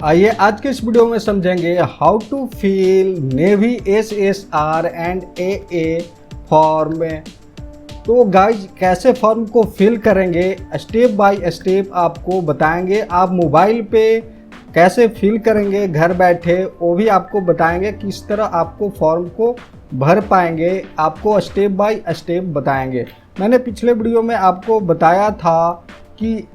आइए आज के इस वीडियो में समझेंगे how to fill navy SSR and AA form में। तो गाइज कैसे फॉर्म को फिल करेंगे स्टेप बाय स्टेप आपको बताएंगे। आप मोबाइल पे कैसे फिल करेंगे घर बैठे वो भी आपको बताएंगे। किस तरह आपको फॉर्म को भर पाएंगे आपको स्टेप बाय स्टेप बताएंगे। मैंने पिछले वीडियो में आपको बताया था कि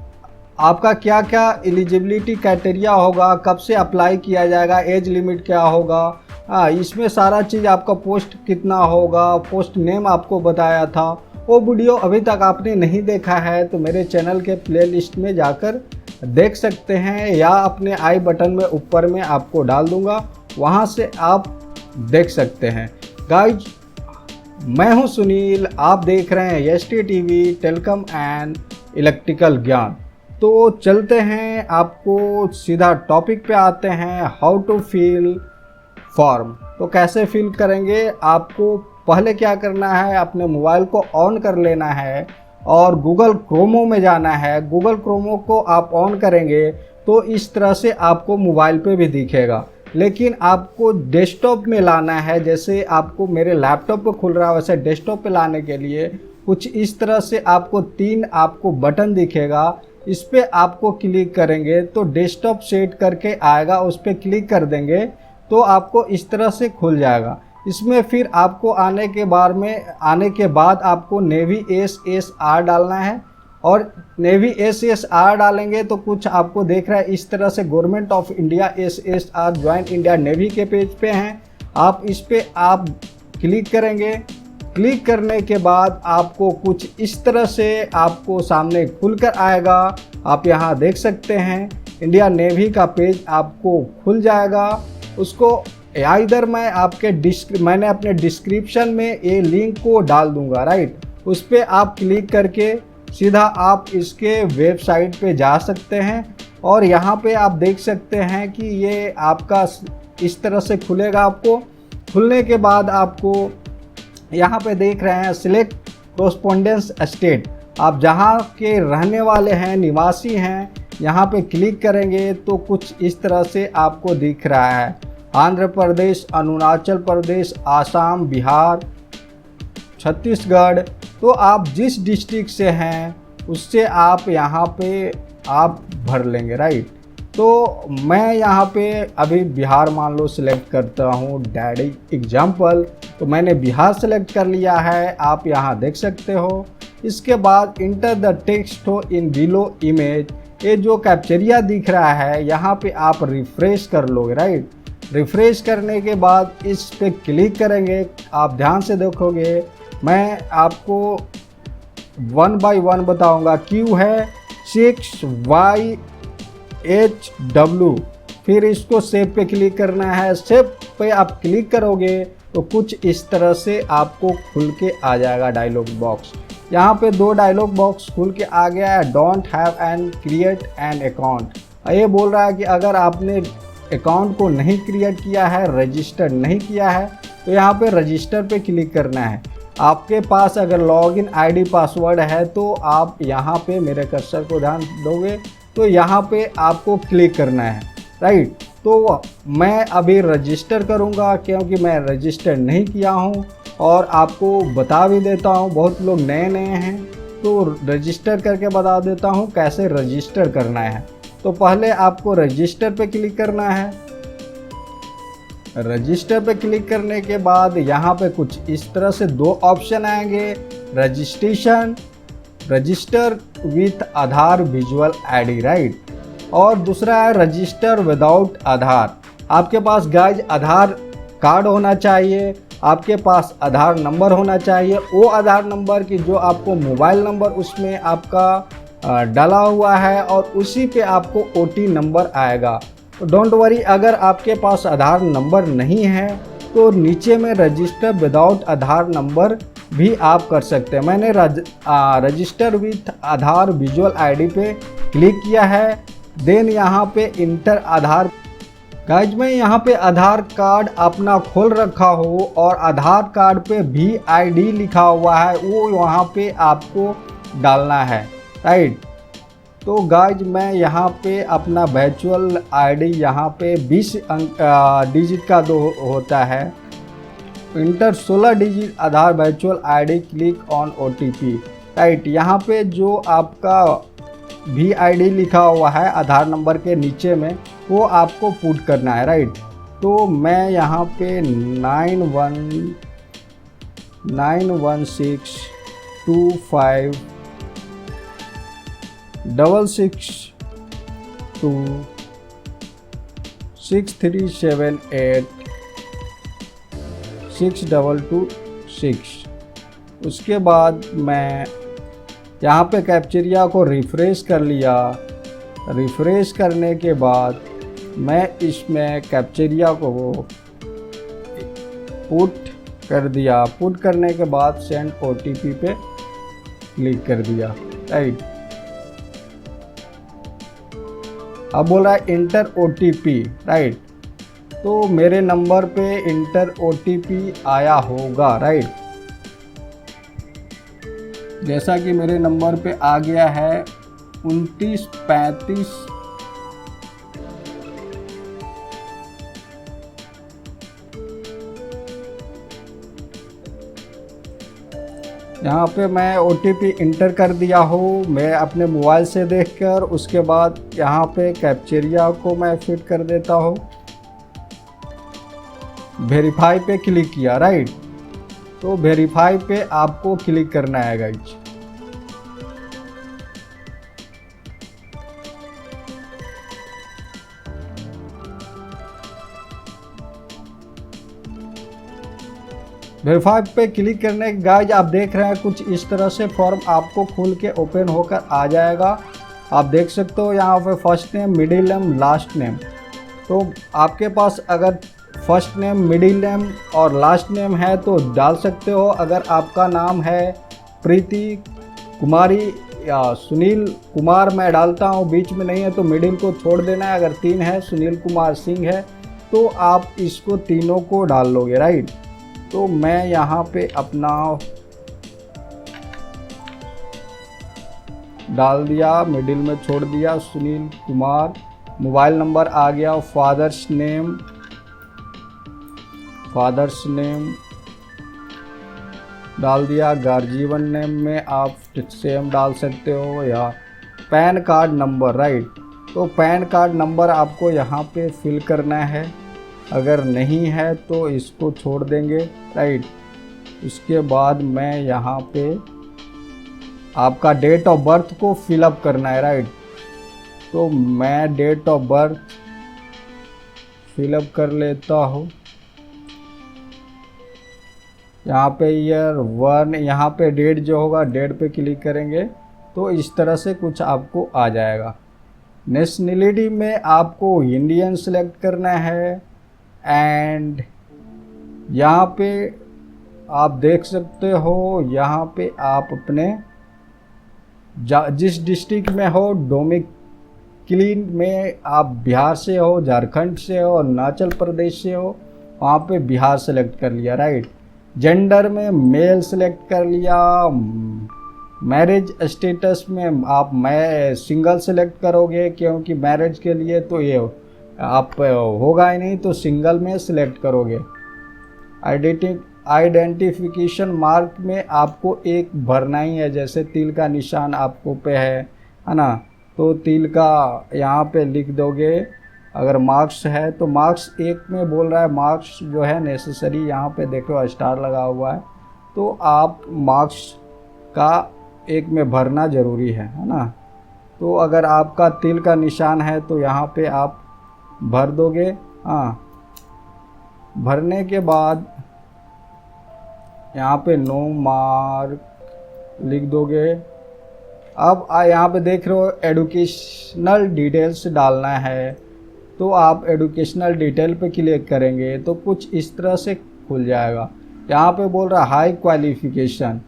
आपका क्या क्या एलिजिबिलिटी क्राइटेरिया होगा, कब से अप्लाई किया जाएगा, एज लिमिट क्या होगा, इसमें सारा चीज़ आपका पोस्ट कितना होगा, पोस्ट नेम आपको बताया था। वो वीडियो अभी तक आपने नहीं देखा है तो मेरे चैनल के प्लेलिस्ट में जाकर देख सकते हैं या अपने आई बटन में ऊपर में आपको डाल दूंगा, वहाँ से आप देख सकते हैं। गाइज मैं हूँ सुनील, आप देख रहे हैं ST TV telecom and electrical ज्ञान। तो चलते हैं, आपको सीधा टॉपिक पे आते हैं। How to fill form. तो कैसे फिल करेंगे, आपको पहले क्या करना है, अपने मोबाइल को ऑन कर लेना है और गूगल क्रोमो में जाना है। गूगल क्रोमो को आप ऑन करेंगे तो इस तरह से आपको मोबाइल पे भी दिखेगा, लेकिन आपको डेस्कटॉप में लाना है। जैसे आपको मेरे लैपटॉप पे खुल रहा है वैसे डेस्कटॉप पे लाने के लिए कुछ इस तरह से आपको तीन बटन दिखेगा। इस पे आपको क्लिक करेंगे तो डेस्कटॉप सेट करके आएगा, उस पर क्लिक कर देंगे तो आपको इस तरह से खुल जाएगा। इसमें फिर आपको आने के बाद आपको नेवी SSR डालना है और नेवी SSR डालेंगे तो कुछ आपको देख रहा है इस तरह से government of India SSR join India navy के पेज पे हैं। आप इस पे आप क्लिक करेंगे। क्लिक करने के बाद आपको कुछ इस तरह से आपको सामने खुलकर आएगा। आप यहाँ देख सकते हैं इंडिया नेवी का पेज आपको खुल जाएगा। उसको इधर मैंने अपने डिस्क्रिप्शन में ये लिंक को डाल दूंगा, राइट। उस पर आप क्लिक करके सीधा आप इसके वेबसाइट पे जा सकते हैं और यहाँ पे आप देख सकते हैं कि ये आपका इस तरह से खुलेगा। आपको खुलने के बाद आपको यहाँ पे देख रहे हैं सिलेक्ट कोरस्पोंडेंस स्टेट, आप जहाँ के रहने वाले हैं, निवासी हैं, यहाँ पे क्लिक करेंगे तो कुछ इस तरह से आपको दिख रहा है। आंध्र प्रदेश, अरुणाचल प्रदेश, आसाम, बिहार, छत्तीसगढ़। तो आप जिस डिस्ट्रिक्ट से हैं उससे आप यहाँ पे आप भर लेंगे, राइट। तो मैं यहाँ पे अभी बिहार मान लो सिलेक्ट करता हूँ डैडी एग्जाम्पल, तो मैंने बिहार सेलेक्ट कर लिया है, आप यहाँ देख सकते हो। इसके बाद इंटर द टेक्स्ट हो इन बिलो इमेज, ये जो कैप्चरिया दिख रहा है यहाँ पे आप रिफ्रेश कर लोगे, राइट। रिफ्रेश करने के बाद इस पे क्लिक करेंगे। आप ध्यान से देखोगे, मैं आपको 1 बाय 1 बताऊँगा। Q है 6YHW, फिर इसको सेव पे क्लिक करना है। सेव पे आप क्लिक करोगे तो कुछ इस तरह से आपको खुल के आ जाएगा डायलॉग बॉक्स। यहाँ पे 2 डायलॉग बॉक्स खुल के आ गया है। Don't have and create an account, ये बोल रहा है कि अगर आपने अकाउंट को नहीं क्रिएट किया है, रजिस्टर नहीं किया है, तो यहाँ पे रजिस्टर पे क्लिक करना है। आपके पास अगर लॉगिन ID पासवर्ड है तो आप यहाँ पे मेरे कर्सर को ध्यान दोगे तो यहाँ पे आपको क्लिक करना है, राइट। तो मैं अभी रजिस्टर करूँगा क्योंकि मैं रजिस्टर नहीं किया हूँ और आपको बता भी देता हूँ, बहुत लोग नए हैं तो रजिस्टर करके बता देता हूँ कैसे रजिस्टर करना है। तो पहले आपको रजिस्टर पे क्लिक करना है। रजिस्टर पे क्लिक करने के बाद यहाँ पे कुछ इस तरह से 2 ऑप्शन आएंगे, registration, register with Aadhaar visual ID, right, और दूसरा है रजिस्टर विदाउट आधार। आपके पास गाइज आधार कार्ड होना चाहिए, आपके पास आधार नंबर होना चाहिए, वो आधार नंबर की जो आपको मोबाइल नंबर उसमें आपका डाला हुआ है और उसी पे आपको OT नंबर आएगा। तो डोंट वरी, अगर आपके पास आधार नंबर नहीं है तो नीचे में रजिस्टर विदाउट आधार नंबर भी आप कर सकते हैं। मैंने register with Aadhaar visual ID पे क्लिक किया है। देन यहाँ पे इंटर आधार। गाइज मैं यहाँ पे आधार कार्ड अपना खोल रखा हो और आधार कार्ड पे VID लिखा हुआ है, वो वहाँ पे आपको डालना है, राइट। तो गाइज मैं यहाँ पे अपना वर्चुअल आईडी यहाँ पे 20 अंक डिजिट का दो होता है, inter 16 digit Aadhaar virtual ID click on OTP, right. यहाँ पे जो आपका VID लिखा हुआ है आधार नंबर के नीचे में, वो आपको पुट करना है, राइट। तो मैं यहाँ पे 9162562637862226, उसके बाद मैं यहाँ पे कैप्चरिया को रिफ़्रेश कर लिया। रिफ़्रेश करने के बाद मैं इसमें कैप्चरिया को पुट कर दिया। पुट करने के बाद सेंड OTP पे क्लिक कर दिया, राइट। अब बोल रहा है इंटर OTP, राइट। तो मेरे नंबर पे इंटर OTP आया होगा, राइट। जैसा कि मेरे नंबर पे आ गया है 2935 यहाँ पे मैं OTP इंटर कर दिया हूँ मैं अपने मोबाइल से देखकर। उसके बाद यहाँ पे कैप्चरिया को मैं फिट कर देता हूँ, वेरीफाई पे क्लिक किया, राइट। तो वेरीफाई पे आपको क्लिक करना है गाइज। वेरीफाई पे क्लिक करने के गाइज आप देख रहे हैं कुछ इस तरह से फॉर्म आपको खुल के ओपन होकर आ जाएगा। आप देख सकते हो यहाँ पे first name, middle name, last name. तो आपके पास अगर फर्स्ट नेम, मिडिल नेम और लास्ट नेम है तो डाल सकते हो। अगर आपका नाम है प्रीति कुमारी या सुनील कुमार मैं डालता हूँ, बीच में नहीं है तो मिडिल को छोड़ देना है। अगर 3 है, सुनील कुमार सिंह है, तो आप इसको तीनों को डाल लोगे, राइट। तो मैं यहाँ पे अपना डाल दिया, मिडिल में छोड़ दिया सुनील कुमार। मोबाइल नंबर आ गया, फादर्स नेम डाल दिया। गार्जियन नेम में आप सेम डाल सकते हो या पैन कार्ड नंबर, राइट। तो पैन कार्ड नंबर आपको यहाँ पे फिल करना है, अगर नहीं है तो इसको छोड़ देंगे, राइट। उसके बाद मैं यहाँ पे आपका डेट ऑफ बर्थ को फिलअप करना है, राइट। तो मैं डेट ऑफ बर्थ फिलअप कर लेता हूँ। यहाँ पे ईयर 1, यहाँ पे डेट जो होगा डेट पे क्लिक करेंगे तो इस तरह से कुछ आपको आ जाएगा। नेशनलिटी में आपको इंडियन सेलेक्ट करना है एंड यहाँ पे आप देख सकते हो, यहाँ पे आप अपने जिस डिस्ट्रिक्ट में हो, डोमिक्लिन में आप बिहार से हो, झारखंड से हो, अरुणाचल प्रदेश से हो, वहाँ पे बिहार सेलेक्ट कर लिया, राइट। जेंडर में मेल सेलेक्ट कर लिया। मैरिज स्टेटस में आप सिंगल सेलेक्ट करोगे, क्योंकि मैरिज के लिए तो ये आप होगा ही नहीं, तो सिंगल में सिलेक्ट करोगे। आइडेंटिफिकेशन मार्क में आपको एक भरना ही है, जैसे तिल का निशान आपको पे है ना, तो तिल का यहाँ पे लिख दोगे। अगर मार्क्स है तो मार्क्स एक में बोल रहा है, मार्क्स जो है नेसेसरी, यहाँ पे देखो स्टार लगा हुआ है, तो आप मार्क्स का एक में भरना ज़रूरी है ना। तो अगर आपका तिल का निशान है तो यहाँ पे आप भर दोगे। हाँ, भरने के बाद यहाँ पे नो मार्क लिख दोगे। अब यहाँ पे देख रहे हो एडुकेशनल डिटेल्स डालना है, तो आप एडुकेशनल डिटेल पे क्लिक करेंगे तो कुछ इस तरह से खुल जाएगा। यहाँ पे बोल रहा है हाई क्वालिफिकेशन,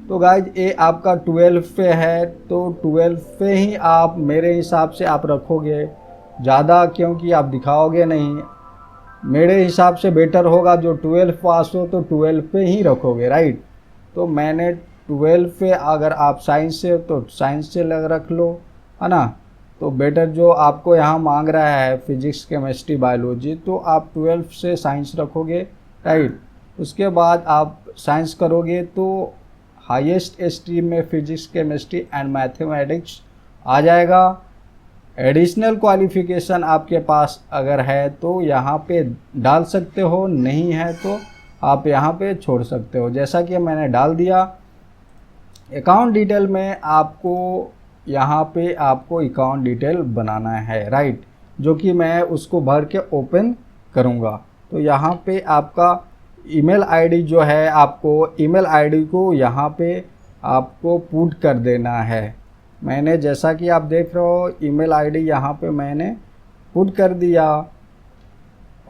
तो गाइज ये आपका 12 पे है, तो 12 पे ही आप मेरे हिसाब से आप रखोगे ज़्यादा, क्योंकि आप दिखाओगे नहीं। मेरे हिसाब से बेटर होगा जो 12 पास हो तो 12 पे ही रखोगे, राइट। तो मैंने 12 पे, अगर आप साइंस से हो तो साइंस से रख लो, है ना। तो बेटर जो आपको यहाँ मांग रहा है फिजिक्स केमिस्ट्री बायोलॉजी, तो आप 12th से साइंस रखोगे, राइट। उसके बाद आप साइंस करोगे तो हाईएस्ट स्ट्रीम में फिजिक्स केमिस्ट्री एंड मैथमेटिक्स आ जाएगा। एडिशनल क्वालिफिकेशन आपके पास अगर है तो यहाँ पे डाल सकते हो, नहीं है तो आप यहाँ पे छोड़ सकते हो। जैसा कि मैंने डाल दिया। अकाउंट डिटेल में आपको यहाँ पे आपको अकाउंट डिटेल बनाना है, राइट, जो कि मैं उसको भर के ओपन करूँगा। तो यहाँ पे आपका ईमेल आईडी जो है, आपको ईमेल आईडी को यहाँ पे आपको पुट कर देना है। मैंने जैसा कि आप देख रहे हो ईमेल आईडी यहाँ पे मैंने पुट कर दिया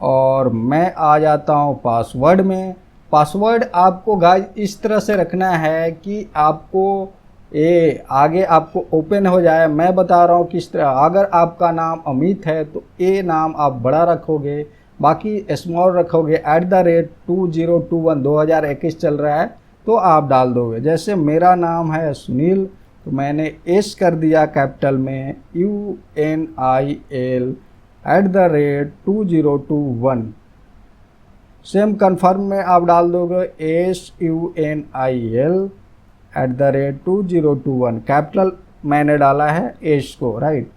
और मैं आ जाता हूँ पासवर्ड में। पासवर्ड आपको गाइस इस तरह से रखना है कि आपको ये आगे आपको ओपन हो जाए। मैं बता रहा हूँ किस तरह। अगर आपका नाम अमित है तो ये नाम आप बड़ा रखोगे, बाकी स्मॉल रखोगे। @2021 2021 चल रहा है तो आप डाल दोगे। जैसे मेरा नाम है सुनील तो मैंने एस कर दिया कैपिटल में, UNIL @2021। सेम कन्फर्म में आप डाल दोगे SUNIL @2021। कैपिटल मैंने डाला है एस को, राइट।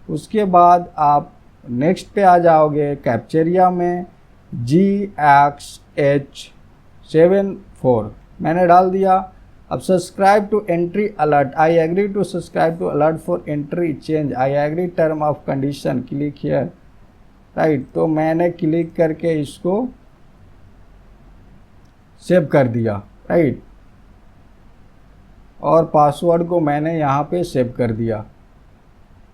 उसके बाद आप नेक्स्ट पे आ जाओगे कैप्चरिया में GXH74 मैंने डाल दिया। अब subscribe to entry alert, I agree to subscribe to alert for entry change, I agree term of condition, click here, right. तो मैंने क्लिक करके इसको सेव कर दिया, राइट। और पासवर्ड को मैंने यहाँ पे सेव कर दिया।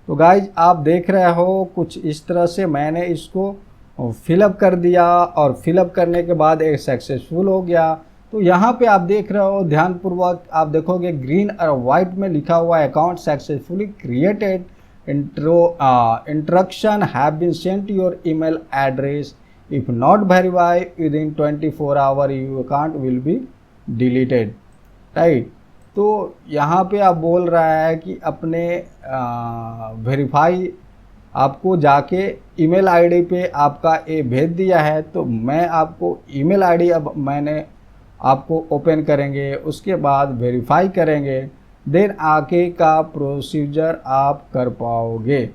तो गाइज आप देख रहे हो कुछ इस तरह से मैंने इसको फिलअप कर दिया और फिलअप करने के बाद एक सक्सेसफुल हो गया। तो यहाँ पे आप देख रहे हो ध्यानपूर्वक आप देखोगे ग्रीन और वाइट में लिखा हुआ है account successfully created, instruction have been sent to your email address, if not verify within 24 hour you account will be deleted, right. तो यहाँ पे आप बोल रहा है कि अपने वेरीफाई आपको जाके ईमेल आईडी पे आपका ये भेज दिया है। तो मैं आपको ईमेल आईडी अब मैंने आपको ओपन करेंगे, उसके बाद वेरीफाई करेंगे, देन आगे का प्रोसीजर आप कर पाओगे।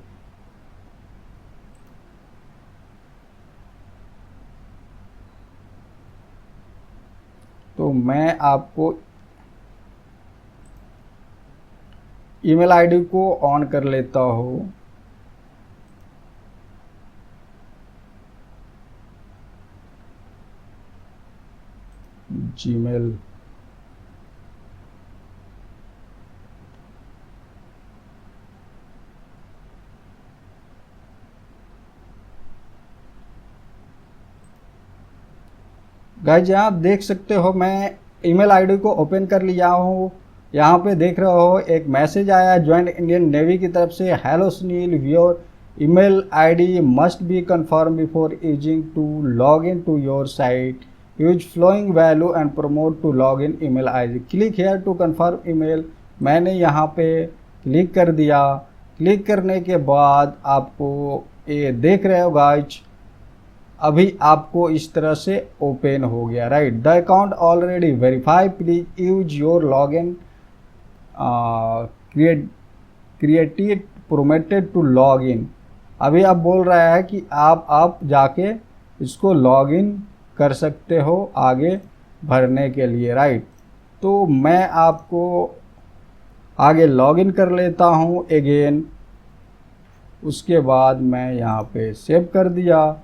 तो मैं आपको ईमेल आईडी को ऑन कर लेता हूँ। जीमेल गाइज यहाँ देख सकते हो मैं ईमेल आईडी को ओपन कर लिया हूँ। यहाँ पे देख रहे हो एक मैसेज आया ज्वाइंट इंडियन नेवी की तरफ से, hello Sunil, your email ID must be confirm before using to log in to your site, use following value and promote to log in email ID, click here to confirm email. मैंने यहाँ पे click कर दिया। Click करने के बाद आपको ये देख रहे हो गाइज अभी आपको इस तरह से ओपन हो गया, right. The account already verify, please use your log in created prompted to log in. अभी आप बोल रहा है कि आप जाके इसको लॉग इन कर सकते हो आगे भरने के लिए, राइट। तो मैं आपको आगे लॉग इन कर लेता हूँ अगेन। उसके बाद मैं यहाँ पे सेव कर दिया।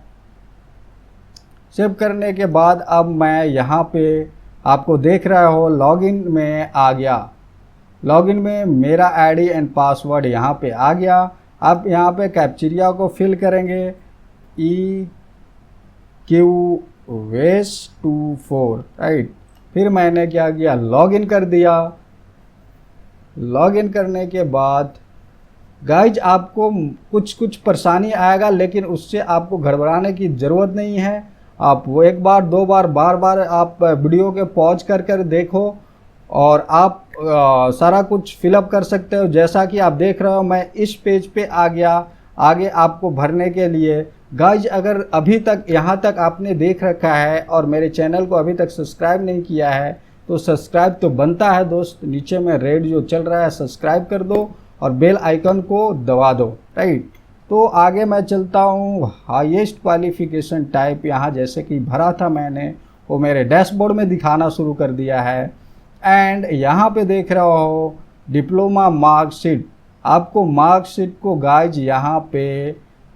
सेव करने के बाद अब मैं यहाँ पे आपको देख रहा हो लॉगिन में आ गया। लॉगिन में मेरा आईडी एंड पासवर्ड यहाँ पे आ गया। अब यहाँ पे कैप्चरिया को फिल करेंगे EQWES24, राइट। फिर मैंने क्या किया, लॉगिन कर दिया। लॉगिन करने के बाद गाइज आपको कुछ परेशानी आएगा, लेकिन उससे आपको घबराने की ज़रूरत नहीं है। आप वो एक बार दो बार बार बार आप वीडियो के पॉज कर देखो और आप सारा कुछ फिलअप कर सकते हो। जैसा कि आप देख रहे हो मैं इस पेज पे आ गया। आगे आपको भरने के लिए गाइज, अगर अभी तक यहाँ तक आपने देख रखा है और मेरे चैनल को अभी तक सब्सक्राइब नहीं किया है तो सब्सक्राइब तो बनता है दोस्त। नीचे में रेड जो चल रहा है सब्सक्राइब कर दो और बेल आइकन को दबा दो, राइट। तो आगे मैं चलता हूँ। हाईएस्ट क्वालिफिकेशन टाइप यहाँ जैसे कि भरा था मैंने, वो मेरे डैशबोर्ड में दिखाना शुरू कर दिया है। एंड यहाँ पे देख रहा हो डिप्लोमा मार्कशीट। आपको मार्कशीट को गाइज यहाँ पे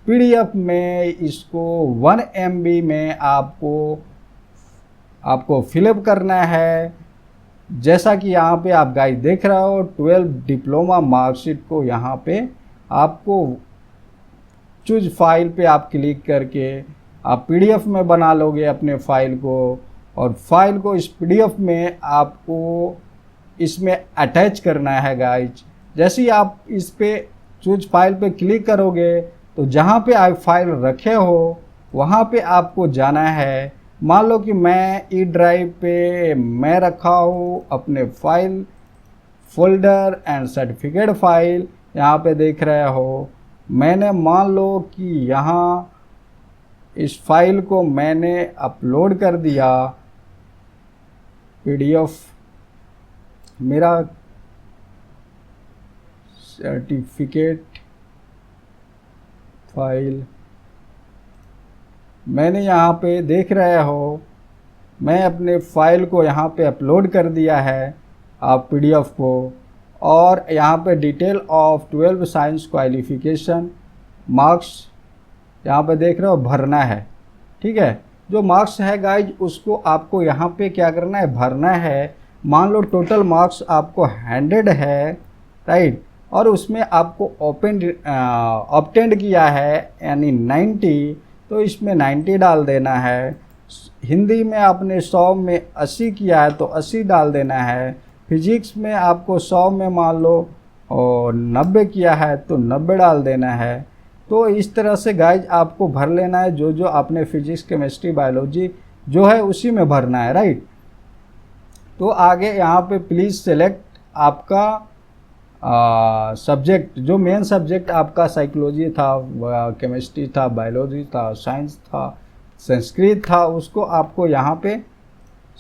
पीडीएफ में इसको 1 MB में आपको फिलअप करना है। जैसा कि यहाँ पे आप गाइज देख रहे हो 12 डिप्लोमा मार्कशीट को यहाँ पे आपको चूज फाइल पे आप क्लिक करके आप पीडीएफ में बना लोगे अपने फाइल को। और फाइल को इस पीडीएफ में आपको इसमें अटैच करना है गाइज। जैसे ही आप इस पे चूज फाइल पे क्लिक करोगे तो जहाँ पे आप फाइल रखे हो वहाँ पे आपको जाना है। मान लो कि मैं ई ड्राइव पे मैं रखा हूँ अपने file folder and certificate file, यहाँ पे देख रहे हो। मैंने मान लो कि यहाँ इस फाइल को मैंने अपलोड कर दिया पीडीएफ, मेरा सर्टिफिकेट फाइल मैंने यहाँ पे देख रहे हो मैं अपने फाइल को यहाँ पे अपलोड कर दिया है आप पीडीएफ को। और यहाँ पे detail of 12 science qualification marks यहाँ पे देख रहे हो भरना है, ठीक है। जो मार्क्स है गाइज उसको आपको यहाँ पे क्या करना है, भरना है। मान लो टोटल मार्क्स आपको 100 है, राइट, और उसमें आपको ऑब्टेंड किया है यानी 90, तो इसमें 90 डाल देना है। हिंदी में आपने 100 में 80 किया है तो 80 डाल देना है। फिजिक्स में आपको 100 में मान लो और 90 किया है तो 90 डाल देना है। तो इस तरह से गाइज आपको भर लेना है, जो जो आपने फिजिक्स केमिस्ट्री बायोलॉजी जो है उसी में भरना है, राइट। तो आगे यहाँ पे प्लीज़ सेलेक्ट आपका सब्जेक्ट, जो मेन सब्जेक्ट आपका साइकोलॉजी था, केमिस्ट्री था, बायोलॉजी था, साइंस था, संस्कृत था, उसको आपको यहाँ पे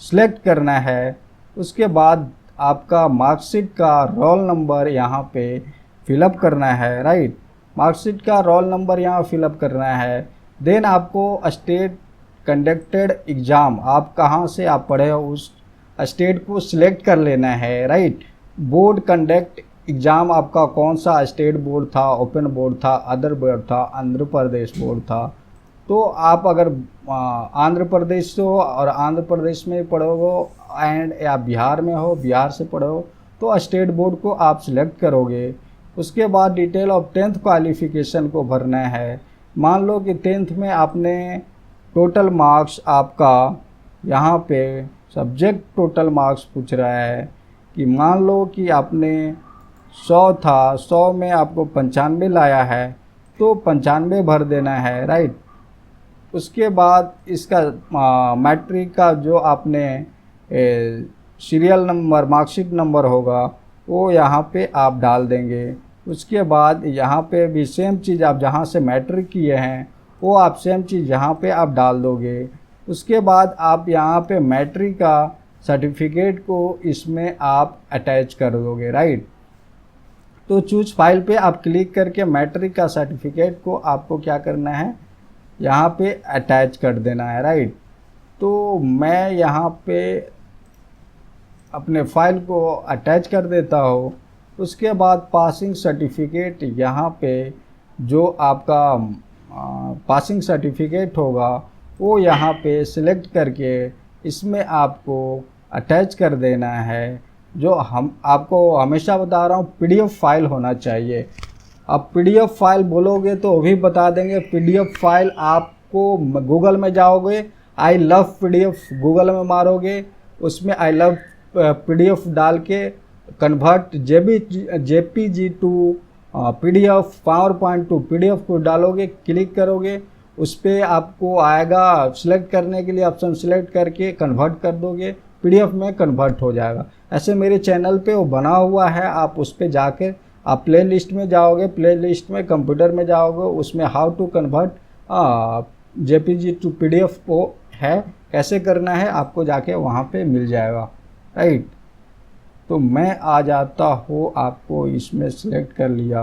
सिलेक्ट करना है। उसके बाद आपका मार्कशीट का रोल नंबर यहाँ पे फिलअप करना है, राइट। मार्कशीट का रोल नंबर यहाँ फिलअप करना है। देन आपको स्टेट कंडक्टेड एग्ज़ाम, आप कहाँ से आप पढ़े हो उस स्टेट को सिलेक्ट कर लेना है, राइट। बोर्ड कंडक्ट एग्ज़ाम आपका कौन सा स्टेट बोर्ड था, ओपन बोर्ड था, अदर बोर्ड था, आंध्र प्रदेश बोर्ड था। तो आप अगर आंध्र प्रदेश से हो और आंध्र प्रदेश में पढ़ोगे एंड या बिहार में हो, बिहार से पढ़ो तो स्टेट बोर्ड को आप सिलेक्ट करोगे। उसके बाद डिटेल ऑफ 10th क्वालिफिकेशन को भरना है। मान लो कि 10th में आपने टोटल मार्क्स आपका यहाँ पे सब्जेक्ट टोटल मार्क्स पूछ रहा है कि मान लो कि आपने 100 था, 100 में आपको 95 लाया है तो 95 भर देना है, राइट। उसके बाद इसका मैट्रिक का जो आपने सीरियल नंबर मार्कशीट नंबर होगा वो यहाँ पे आप डाल देंगे। उसके बाद यहाँ पे भी सेम चीज़ आप जहाँ से मैट्रिक किए हैं वो आप सेम चीज़ यहाँ पे आप डाल दोगे। उसके बाद आप यहाँ पे मैट्रिक का सर्टिफिकेट को इसमें आप अटैच कर दोगे, राइट। तो चूज फाइल पे आप क्लिक करके मैट्रिक का सर्टिफिकेट को आपको क्या करना है, यहाँ पे अटैच कर देना है, राइट। तो मैं यहाँ पे अपने फाइल को अटैच कर देता हूँ। उसके बाद पासिंग सर्टिफिकेट यहाँ पे जो आपका पासिंग सर्टिफिकेट होगा वो यहाँ पे सिलेक्ट करके इसमें आपको अटैच कर देना है। जो हम आपको हमेशा बता रहा हूँ पीडीएफ फाइल होना चाहिए। अब पीडीएफ फाइल बोलोगे तो वो भी बता देंगे। पीडीएफ फाइल आपको गूगल में जाओगे, आई लव पीडीएफ गूगल में मारोगे, उसमें आई लव पीडीएफ डाल के convert JPG to PDF, PowerPoint to PDF को डालोगे, क्लिक करोगे, उस पर आपको आएगा सिलेक्ट करने के लिए ऑप्शन, सिलेक्ट करके कन्वर्ट कर दोगे। PDF में कन्वर्ट हो जाएगा। ऐसे मेरे चैनल पे वो बना हुआ है, आप उस पर जाकर आप प्ले लिस्ट में जाओगे, प्ले लिस्ट में कंप्यूटर में जाओगे, उसमें how to convert JPG to PDF वो है, कैसे करना है आपको जाके वहाँ पे मिल जाएगा, राइट। तो मैं आ जाता हूँ, आपको इसमें सेलेक्ट कर लिया,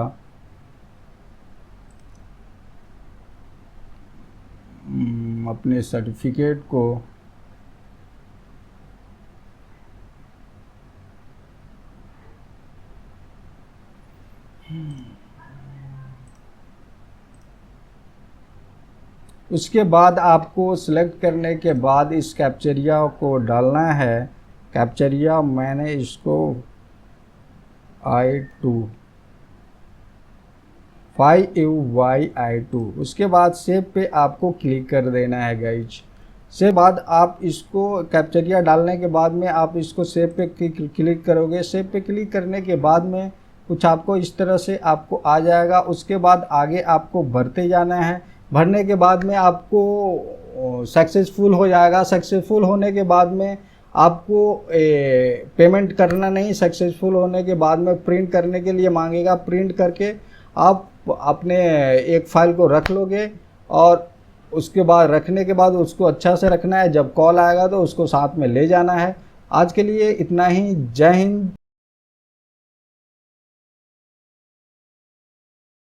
अपने सर्टिफिकेट को उसके बाद आपको सिलेक्ट करने के बाद इस कैप्चरिया को डालना है। कैप्चरिया मैंने इसको I2 5UYI2, उसके बाद सेव पे आपको क्लिक कर देना है गाइज। से बाद आप इसको कैप्चरिया डालने के बाद में आप इसको सेव पे क्लिक करोगे। सेव पे क्लिक करने के बाद में कुछ आपको इस तरह से आपको आ जाएगा। उसके बाद आगे आपको भरते जाना है। भरने के बाद में आपको सक्सेसफुल हो जाएगा। सक्सेसफुल होने के बाद में आपको पेमेंट करना नहीं। सक्सेसफुल होने के बाद में प्रिंट करने के लिए मांगेगा। प्रिंट करके आप अपने एक फाइल को रख लोगे और उसके बाद रखने के बाद उसको अच्छा से रखना है। जब कॉल आएगा तो उसको साथ में ले जाना है। आज के लिए इतना ही। जय हिंद।